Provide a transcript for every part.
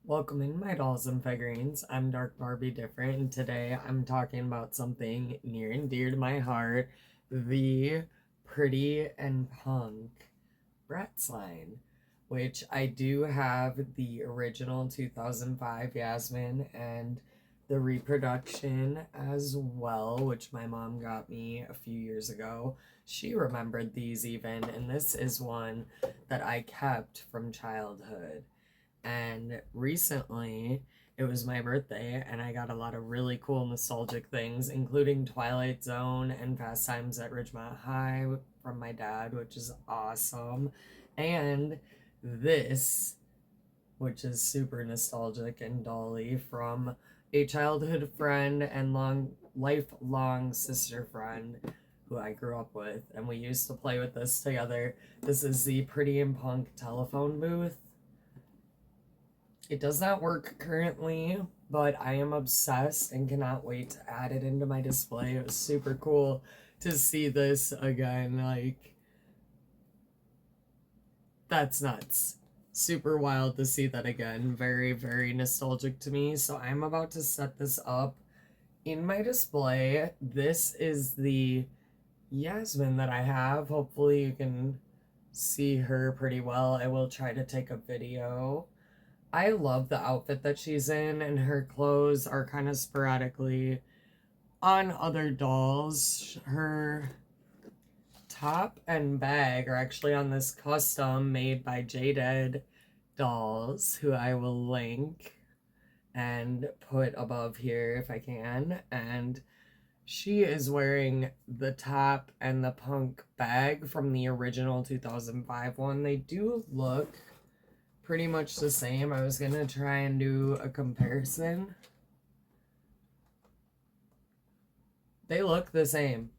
Welcome in, my dolls and figurines. I'm Dark Barbie Different, and today I'm talking about something near and dear to my heart, the Pretty N Punk Bratz line, which I do have the original 2005 Yasmin and the reproduction as well, which my mom got me a few years ago. She remembered these even, and this is one that I kept from childhood. And recently, it was my birthday, and I got a lot of really cool nostalgic things, including Twilight Zone and Fast Times at Ridgemont High from my dad, which is awesome. And this, which is super nostalgic and dolly, from a childhood friend and lifelong sister friend who I grew up with, and we used to play with this together. This is the Pretty and Punk telephone booth. It does not work currently, but I am obsessed and cannot wait to add it into my display. It was super cool to see this again. Like, that's nuts. Super wild to see that again. Very, very nostalgic to me. So I'm about to set this up in my display. This is the Yasmin that I have. Hopefully you can see her pretty well. I will try to take a video. I love the outfit that she's in, and her clothes are kind of sporadically on other dolls. Her top and bag are actually on this custom made by Jaded Dolls, who I will link and put above here if I can. And she is wearing the top and the punk bag from the original 2005 one. They do look pretty much the same. I was gonna try and do a comparison. They look the same.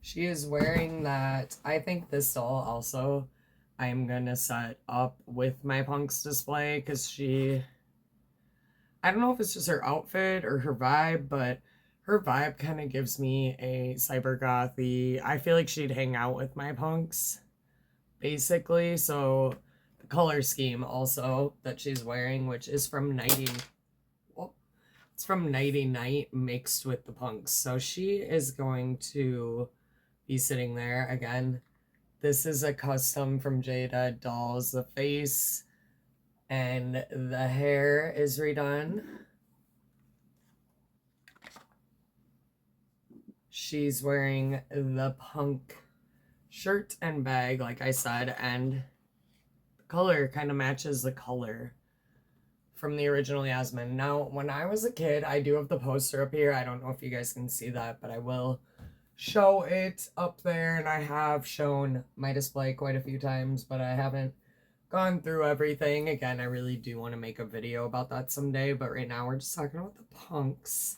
She is wearing that. I think this doll also I'm gonna set up with my punks display because I don't know if it's just her outfit or her vibe, but her vibe kind of gives me a cyber gothy. I feel like she'd hang out with my punks basically. So color scheme also that she's wearing, which is from it's from Nighty Night mixed with the punks. So she is going to be sitting there again. This is a custom from Jada Dolls. The face and the hair is redone. She's wearing the punk shirt and bag, like I said, and color kind of matches the color from the original Yasmin. Now, when I was a kid, I do have the poster up here. I don't know if you guys can see that, but I will show it up there. And I have shown my display quite a few times, but I haven't gone through everything. Again, I really do want to make a video about that someday, but right now we're just talking about the punks.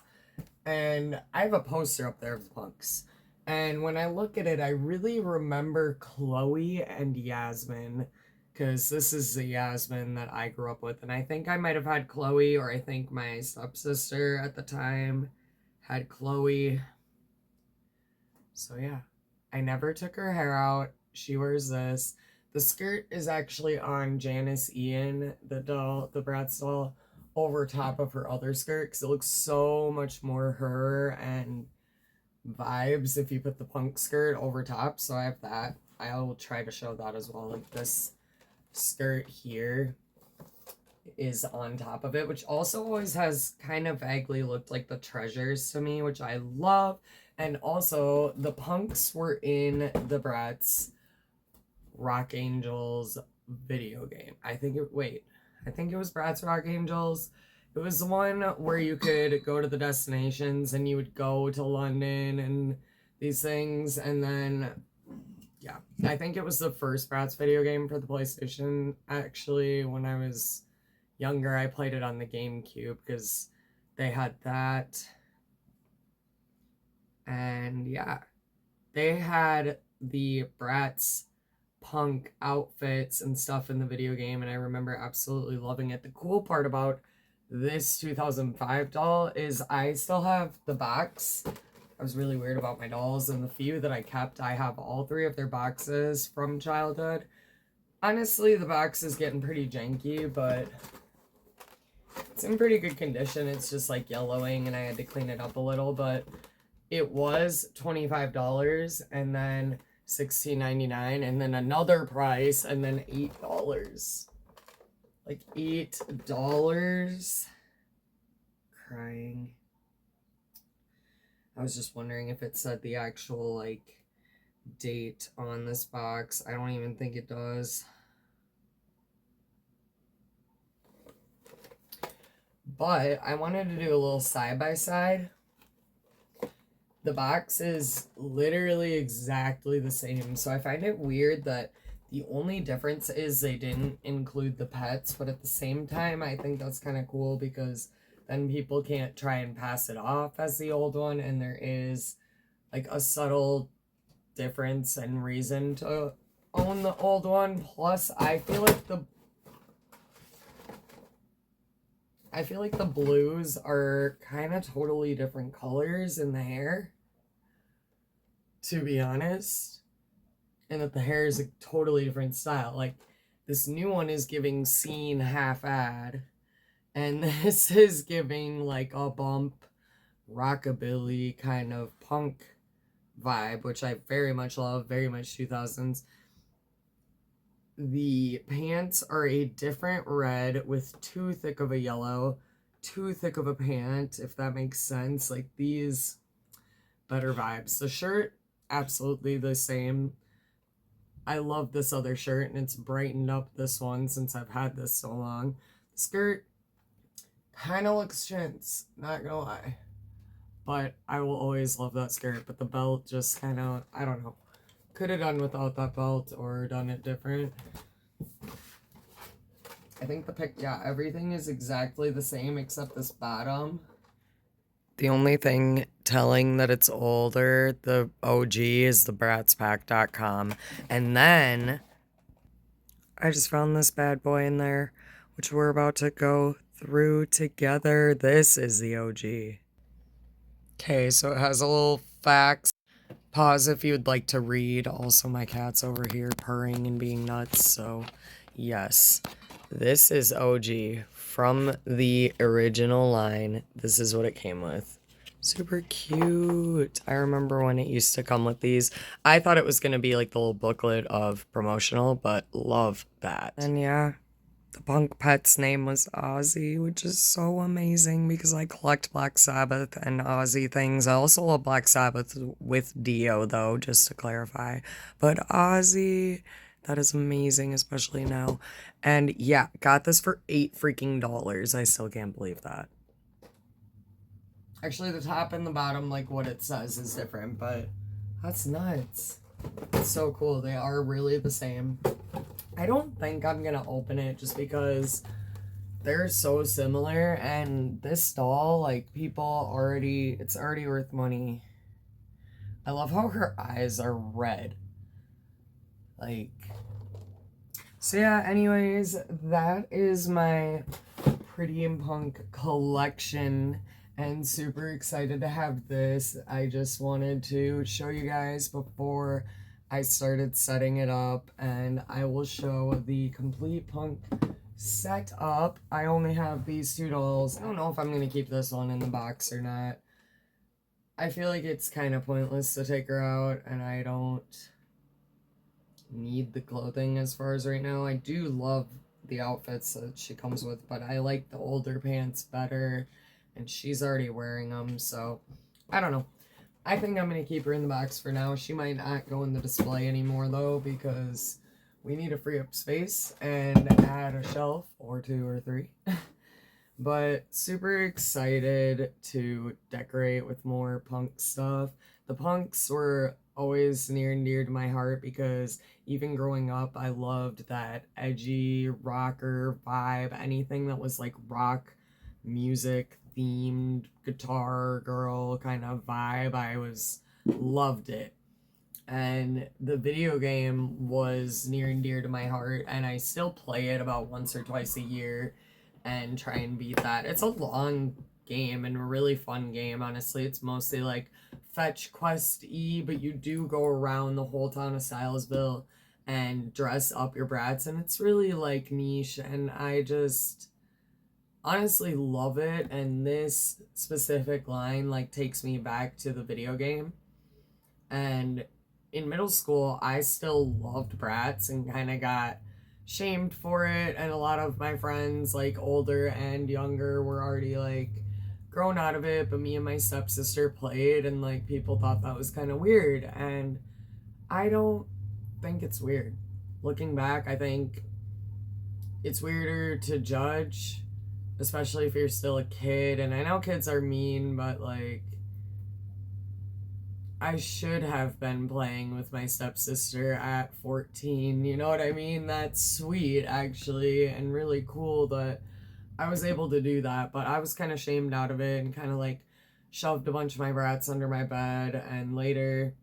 And I have a poster up there of the punks. And when I look at it, I really remember Chloe and Yasmin, because this is the Yasmin that I grew up with. And I think I might have had Chloe, or I think my stepsister at the time had Chloe. So yeah, I never took her hair out. She wears this. The skirt is actually on Janice Ian, the doll, the Bratz doll, over top of her other skirt, because it looks so much more her and vibes if you put the punk skirt over top. So I have that. I will try to show that as well. Like this skirt here is on top of it, which also always has kind of vaguely looked like the treasures to me, which I love. And also the punks were in the Bratz Rock Angels video game. I think it was Bratz Rock Angels. It was the one where you could go to the destinations and you would go to London and these things. And then yeah, I think it was the first Bratz video game for the PlayStation. Actually, when I was younger, I played it on the GameCube because they had that. And yeah, they had the Bratz punk outfits and stuff in the video game, and I remember absolutely loving it. The cool part about this 2005 doll is I still have the box. I was really weird about my dolls, and the few that I kept, I have all three of their boxes from childhood. Honestly, the box is getting pretty janky, but It's in pretty good condition. It's just like yellowing and I had to clean it up a little, but it was $25 and then $16.99 and then another price and then $8. Like $8. Crying. I was just wondering if it said the actual like date on this box. I don't even think it does. But I wanted to do a little side-by-side. The box is literally exactly the same. So I find it weird that the only difference is they didn't include the pets. But at the same time, I think that's kind of cool because then people can't try and pass it off as the old one. And there is like a subtle difference and reason to own the old one. Plus, I feel like the blues are kind of totally different colors in the hair, to be honest. And that the hair is a totally different style. Like, this new one is giving scene half ad. And this is giving, like, a bump, rockabilly kind of punk vibe, which I very much love, very much 2000's. The pants are a different red with too thick of a yellow, too thick of a pant, if that makes sense. Like, these, better vibes. The shirt, absolutely the same. I love this other shirt, and it's brightened up this one since I've had this so long. The skirt kind of looks chintz, not gonna lie. But I will always love that skirt, but the belt just kind of, I don't know. Could have done without that belt or done it different. I think everything is exactly the same except this bottom. The only thing telling that it's older, the OG, is the bratzpack.com. And then I just found this bad boy in there, which we're about to go through together. This is the OG. Okay, so it has a little facts. Pause if you would like to read. Also, my cat's over here purring and being nuts. So, yes, this is OG from the original line. This is what it came with. Super cute. I remember when it used to come with these. I thought it was going to be like the little booklet of promotional, but love that. And yeah, the punk pet's name was Ozzy, which is so amazing because I collect Black Sabbath and Ozzy things. I also love Black Sabbath with Dio, though, just to clarify. But Ozzy, that is amazing, especially now. And yeah, got this for $8 freaking dollars. I still can't believe that. Actually, the top and the bottom, like what it says, is different, but that's nuts. It's so cool. They are really the same. I don't think I'm gonna open it just because they're so similar, and this doll, like, it's already worth money. I love how her eyes are red. Like, so yeah, anyways, that is my Pretty N Punk collection, and super excited to have this. I just wanted to show you guys before I started setting it up, and I will show the complete punk setup. I only have these two dolls. I don't know if I'm going to keep this one in the box or not. I feel like it's kind of pointless to take her out, and I don't need the clothing as far as right now. I do love the outfits that she comes with, but I like the older pants better, and she's already wearing them, so I don't know. I think I'm going to keep her in the box for now. She might not go in the display anymore, though, because we need to free up space and add a shelf or 2 or 3. But super excited to decorate with more punk stuff. The punks were always near and dear to my heart because even growing up, I loved that edgy rocker vibe. Anything that was like rock music themed guitar girl kind of vibe, loved it. And the video game was near and dear to my heart, and I still play it about once or twice a year and try and beat that. It's a long game and a really fun game, honestly. It's mostly like fetch quest-y, but you do go around the whole town of Stylesville and dress up your brats, and it's really like niche, and I just honestly love it, and this specific line like takes me back to the video game. And in middle school, I still loved Bratz and kind of got shamed for it. And a lot of my friends, like older and younger, were already like grown out of it. But me and my stepsister played, and like people thought that was kind of weird. And I don't think it's weird. Looking back, I think it's weirder to judge, especially if you're still a kid. And I know kids are mean, but like, I should have been playing with my stepsister at 14. You know what I mean? That's sweet, actually, and really cool that I was able to do that. But I was kind of shamed out of it and kind of like shoved a bunch of my brats under my bed, and later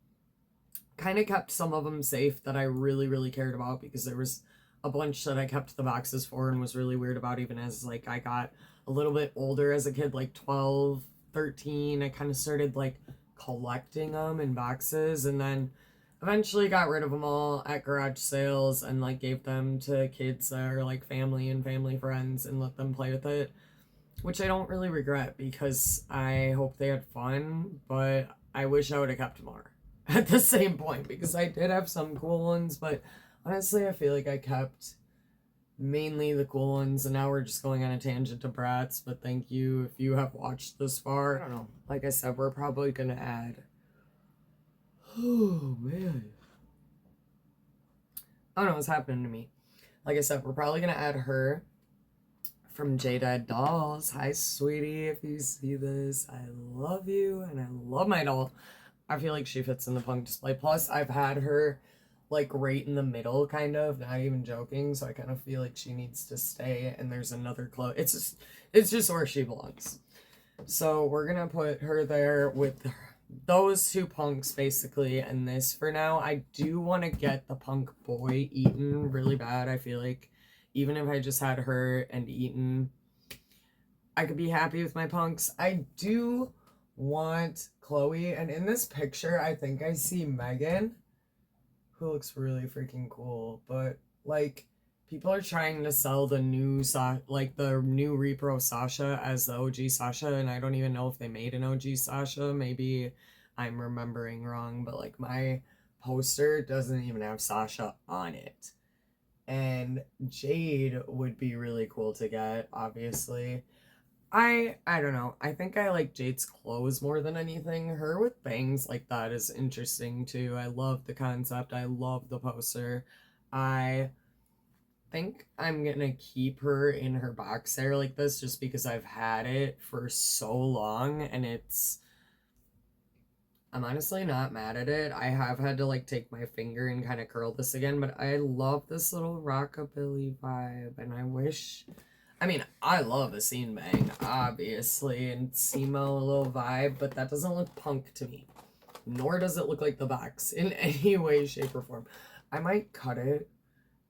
kind of kept some of them safe that I really, really cared about, because there was a bunch that I kept the boxes for and was really weird about, even as like I got a little bit older as a kid, like 12, 13. I kind of started like collecting them in boxes, and then eventually got rid of them all at garage sales and like gave them to kids that are like family and family friends and let them play with it, which I don't really regret because I hope they had fun, but I wish I would have kept more at the same point, because I did have some cool ones, but honestly I feel like I kept mainly the cool ones. And now we're just going on a tangent to Bratz, but thank you if you have watched this far. I don't know, like I said, we're probably gonna add, oh man, I don't know what's happening to me. Like I said, we're probably gonna add her from J-Dad Dolls. Hi sweetie, if you see this, I love you and I love my doll. I feel like she fits in the punk display. Plus I've had her like right in the middle, kind of, not even joking, so I kind of feel like she needs to stay. And there's another clothes, it's just where she belongs. So we're gonna put her there with those two punks basically, and this for now. I do want to get the punk boy Eaton really bad. I feel like even if I just had her and Eaton, I could be happy with my punks. I do want Chloe, and in this picture I think I see Megan, who looks really freaking cool. But like, people are trying to sell the new like the new repro Sasha as the OG Sasha, and I don't even know if they made an OG Sasha. Maybe I'm remembering wrong, but like my poster doesn't even have Sasha on it. And Jade would be really cool to get, obviously. I don't know. I think I like Jade's clothes more than anything. Her with bangs like that is interesting too. I love the concept. I love the poster. I think I'm gonna keep her in her box there like this just because I've had it for so long, and I'm honestly not mad at it. I have had to like take my finger and kind of curl this again, but I love this little rockabilly vibe, and I mean, I love a scene bang, obviously, and Simo, a little vibe, but that doesn't look punk to me. Nor does it look like the box in any way, shape, or form. I might cut it,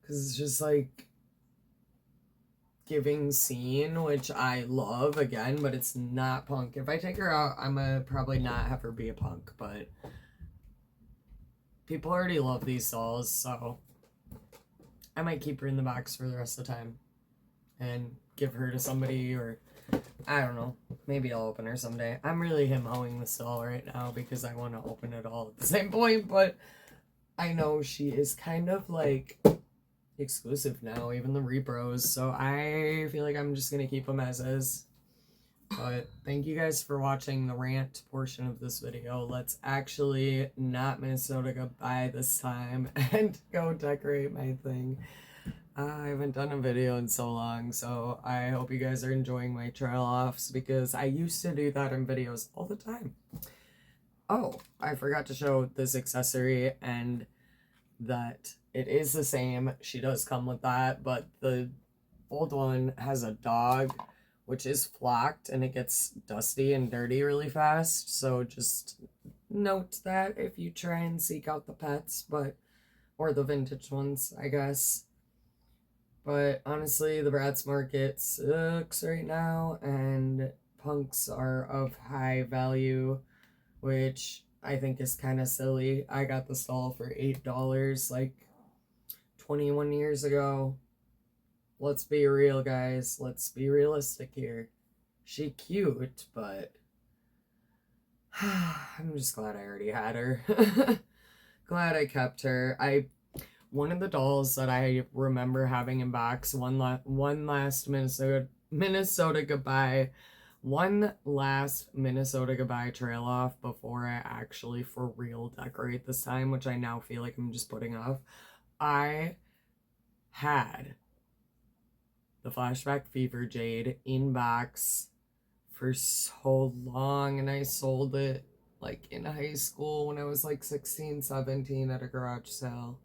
because it's just like giving scene, which I love again, but it's not punk. If I take her out, I'm gonna probably not have her be a punk, but people already love these dolls, so I might keep her in the box for the rest of the time and give her to somebody, or I don't know, maybe I'll open her someday. I'm really him-hoing this doll right now because I want to open it all at the same point, but I know she is kind of like exclusive now, even the repros, so I feel like I'm just gonna keep them as is. But thank you guys for watching the rant portion of this video. Let's actually not Minnesota goodbye this time and go decorate my thing. I haven't done a video in so long, so I hope you guys are enjoying my trail offs, because I used to do that in videos all the time. Oh, I forgot to show this accessory, and that it is the same. She does come with that, but the old one has a dog, which is flocked, and it gets dusty and dirty really fast, so just note that if you try and seek out the pets, or the vintage ones, I guess. But honestly, the Bratz market sucks right now, and punks are of high value, which I think is kind of silly. I got this doll for $8 like 21 years ago. let's be real, guys. Let's be realistic here. She cute, but I'm just glad I already had her. Glad I kept her. One of the dolls that I remember having in box, one last Minnesota goodbye, one last Minnesota goodbye trail off before I actually for real decorate this time, which I now feel like I'm just putting off. I had the Flashback Fever Jade in box for so long, and I sold it like in high school when I was like 16, 17 at a garage sale.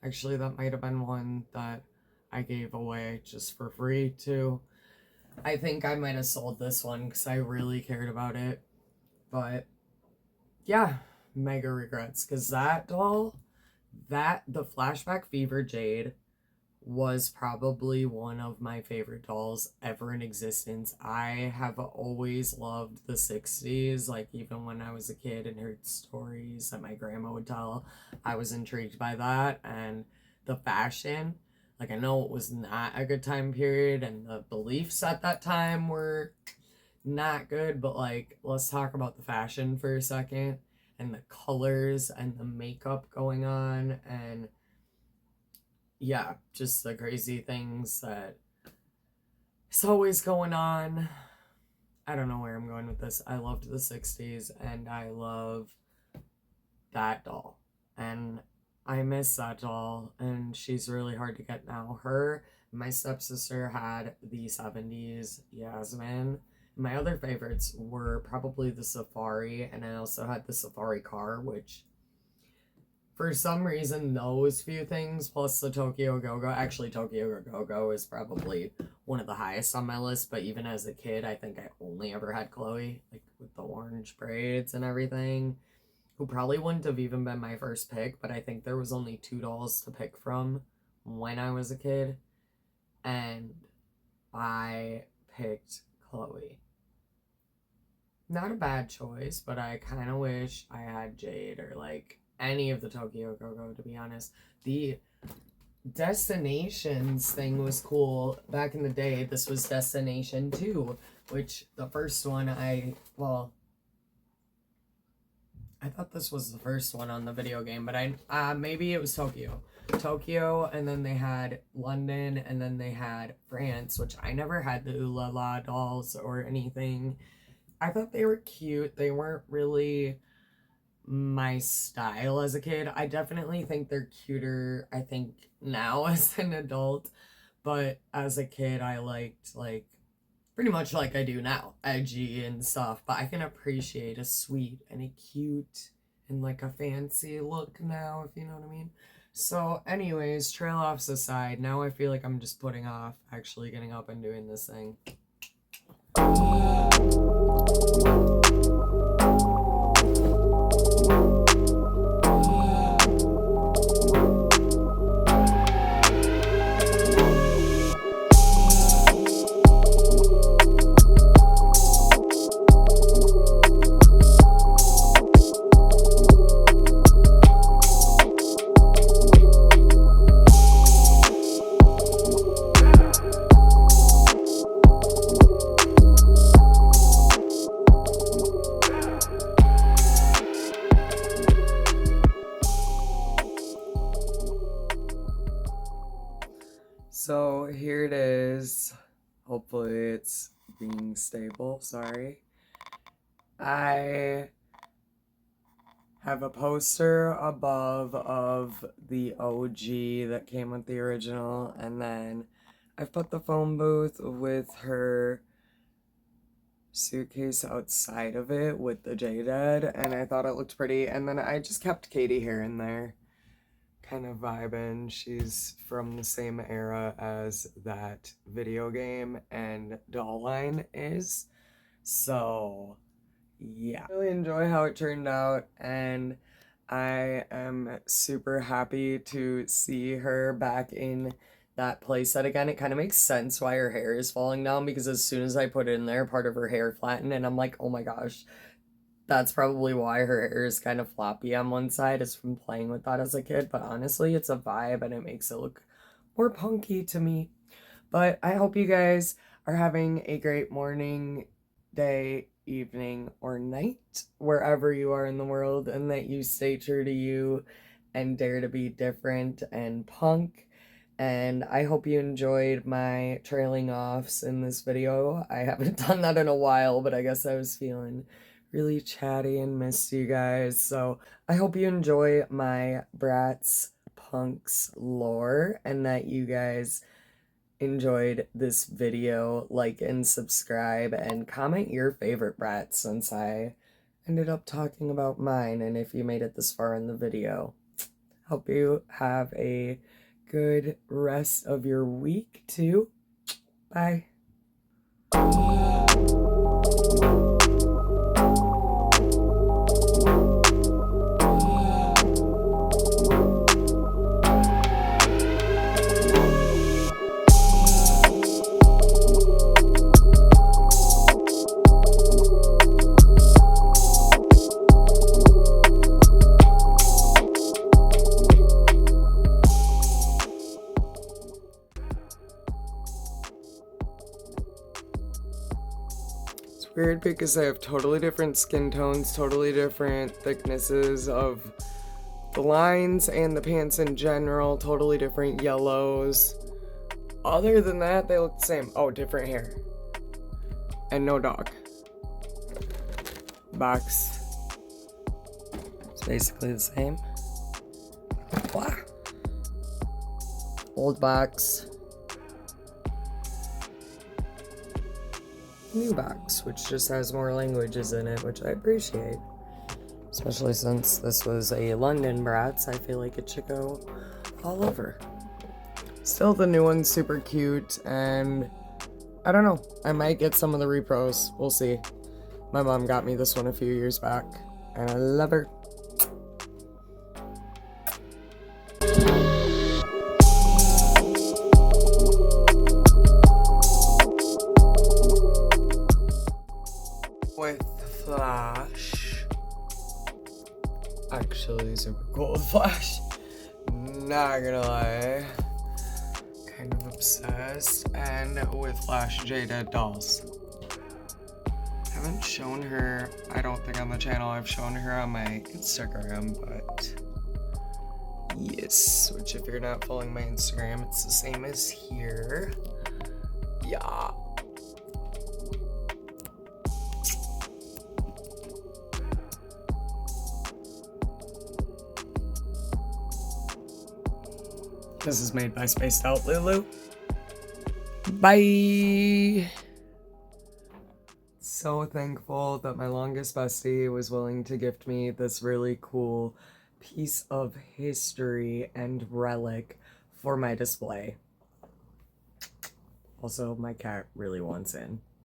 Actually, that might have been one that I gave away just for free too. I think I might have sold this one because I really cared about it. But yeah, mega regrets because that doll, the Flashback Fever Jade was probably one of my favorite dolls ever in existence. I have always loved the 60s, like even when I was a kid and heard stories that my grandma would tell, I was intrigued by that. And the fashion, like I know it was not a good time period and the beliefs at that time were not good, but like let's talk about the fashion for a second and the colors and the makeup going on, and yeah, just the crazy things that is always going on. I don't know where I'm going with this. I loved the 60s and I love that doll. And I miss that doll, and she's really hard to get now. My stepsister had the 70s Yasmin. My other favorites were probably the Safari, and I also had the Safari car, which for some reason, those few things plus the Tokyo Go-Go, actually Tokyo Go-Go is probably one of the highest on my list, but even as a kid, I think I only ever had Chloe, like with the orange braids and everything, who probably wouldn't have even been my first pick, but I think there was only 2 dolls to pick from when I was a kid, and I picked Chloe. Not a bad choice, but I kind of wish I had Jade or like any of the Tokyo Go-Go, to be honest. The Destinations thing was cool back in the day. This was Destination 2, which the first one I thought this was the first one on the video game, but maybe it was Tokyo, and then they had London, and then they had France, which I never had the Ooh La La dolls or anything. I thought they were cute. They weren't really my style as a kid. I definitely think they're cuter, I think, now as an adult, but as a kid I liked, like, pretty much like I do now, edgy and stuff, but I can appreciate a sweet and a cute and like a fancy look now, if you know what I mean. So anyways, trail offs aside, now I feel like I'm just putting off actually getting up and doing this thing. So here it is. Hopefully it's being stable. Sorry. I have a poster above of the OG that came with the original, and then I've put the phone booth with her suitcase outside of it with the J-Dad, and I thought it looked pretty, and then I just kept Katie here and there. Kind of vibing. She's from the same era as that video game and doll line is. So, yeah. I really enjoy how it turned out, and I am super happy to see her back in that playset again. It kind of makes sense why her hair is falling down, because as soon as I put it in there, part of her hair flattened, and I'm like, oh my gosh, that's probably why her hair is kind of floppy on one side, is from playing with that as a kid. But honestly, it's a vibe and it makes it look more punky to me. But I hope you guys are having a great morning, day, evening, or night, wherever you are in the world, and that you stay true to you and dare to be different and punk. And I hope you enjoyed my trailing offs in this video. I haven't done that in a while, but I guess I was feeling really chatty and missed you guys. So I hope you enjoy my Bratz Punks lore and that you guys enjoyed this video. Like and subscribe and comment your favorite Bratz, since I ended up talking about mine. And if you made it this far in the video, hope you have a good rest of your week too. Bye. Weird because they have totally different skin tones, totally different thicknesses of the lines and the pants in general, totally different yellows. Other than that, they look the same. Oh, different hair. And no dog. Box. It's basically the same. Blah. Old box. New box, which just has more languages in it, which I appreciate. Especially since this was a London Bratz, I feel like it should go all over. Still, the new one's super cute, and I don't know, I might get some of the repros. We'll see. My mom got me this one a few years back, and I love her. With Flash. Actually, super cool with Flash. Not gonna lie. Kind of obsessed. And with Flash J-Dead dolls. Haven't shown her, I don't think, on the channel. I've shown her on my Instagram, but yes. Which, if you're not following my Instagram, it's the same as here. Yeah. This is made by Spaced Out Lulu. Bye! So thankful that my longest bestie was willing to gift me this really cool piece of history and relic for my display. Also, my cat really wants in.